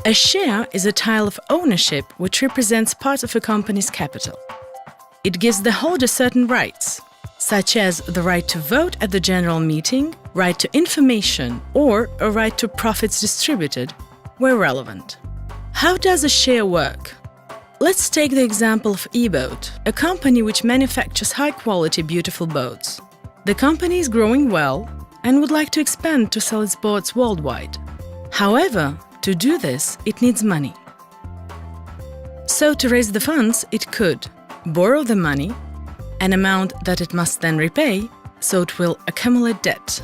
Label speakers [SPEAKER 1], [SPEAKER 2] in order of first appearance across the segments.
[SPEAKER 1] A share is a tile of ownership which represents part of a company's capital. It gives the holder certain rights, such as the right to vote at the general meeting, right to information, or a right to profits distributed, where relevant. How does a share work? Let's take the example of e-boat, a company which manufactures high-quality, beautiful boats. The company is growing well and would like to expand to sell its boats worldwide. However, to do this, it needs money. So to raise the funds, it could borrow the money, an amount that it must then repay, so it will accumulate debt.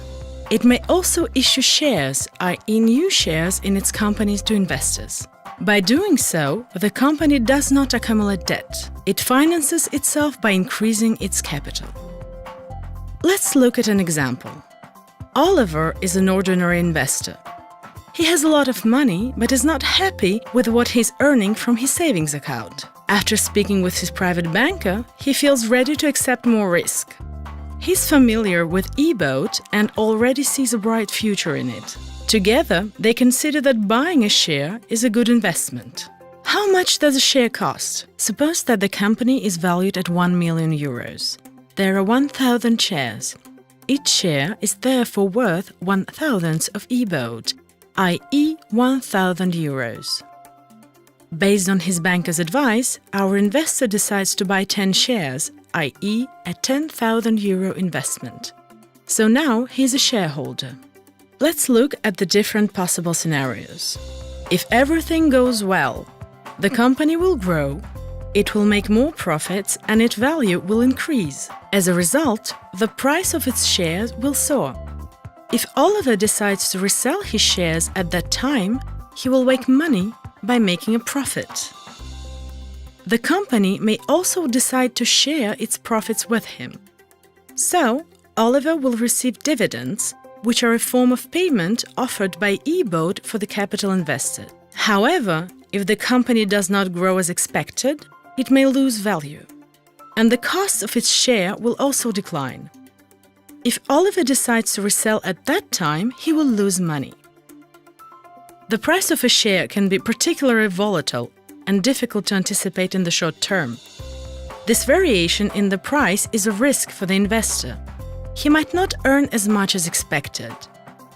[SPEAKER 1] It may also issue shares, i.e. new shares in its companies to investors. By doing so, the company does not accumulate debt. It finances itself by increasing its capital. Let's look at an example. Oliver is an ordinary investor. He has a lot of money, but is not happy with what he's earning from his savings account. After speaking with his private banker, he feels ready to accept more risk. He's familiar with e-boat and already sees a bright future in it. Together, they consider that buying a share is a good investment. How much does a share cost? Suppose that the company is valued at 1 million euros. There are 1,000 shares. Each share is therefore worth 1,000th of e-boat, i.e. 1,000 euros. Based on his banker's advice, our investor decides to buy 10 shares, i.e. a 10,000 euro investment. So now he's a shareholder. Let's look at the different possible scenarios. If everything goes well, the company will grow, it will make more profits and its value will increase. As a result, the price of its shares will soar. If Oliver decides to resell his shares at that time, he will make money by making a profit. The company may also decide to share its profits with him. So, Oliver will receive dividends, which are a form of payment offered by e-boat for the capital invested. However, if the company does not grow as expected, it may lose value, and the cost of its share will also decline. If Oliver decides to resell at that time, he will lose money. The price of a share can be particularly volatile and difficult to anticipate in the short term. This variation in the price is a risk for the investor. He might not earn as much as expected.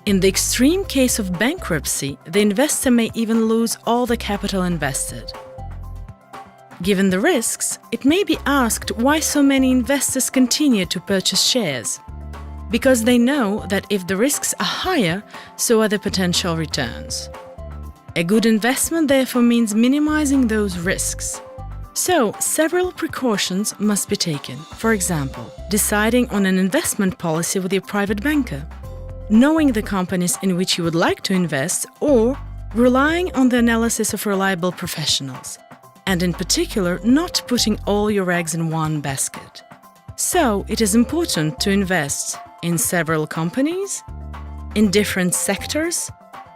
[SPEAKER 1] In the extreme case of bankruptcy, the investor may even lose all the capital invested. Given the risks, it may be asked why so many investors continue to purchase shares. Because they know that if the risks are higher, so are the potential returns. A good investment therefore means minimizing those risks. So, several precautions must be taken. For example, deciding on an investment policy with your private banker, knowing the companies in which you would like to invest, or relying on the analysis of reliable professionals, and in particular, not putting all your eggs in one basket. So, it is important to invest in several companies, in different sectors,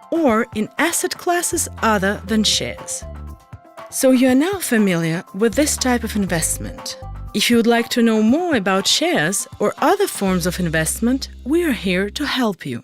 [SPEAKER 1] or in asset classes other than shares. So you are now familiar with this type of investment. If you would like to know more about shares or other forms of investment, we are here to help you.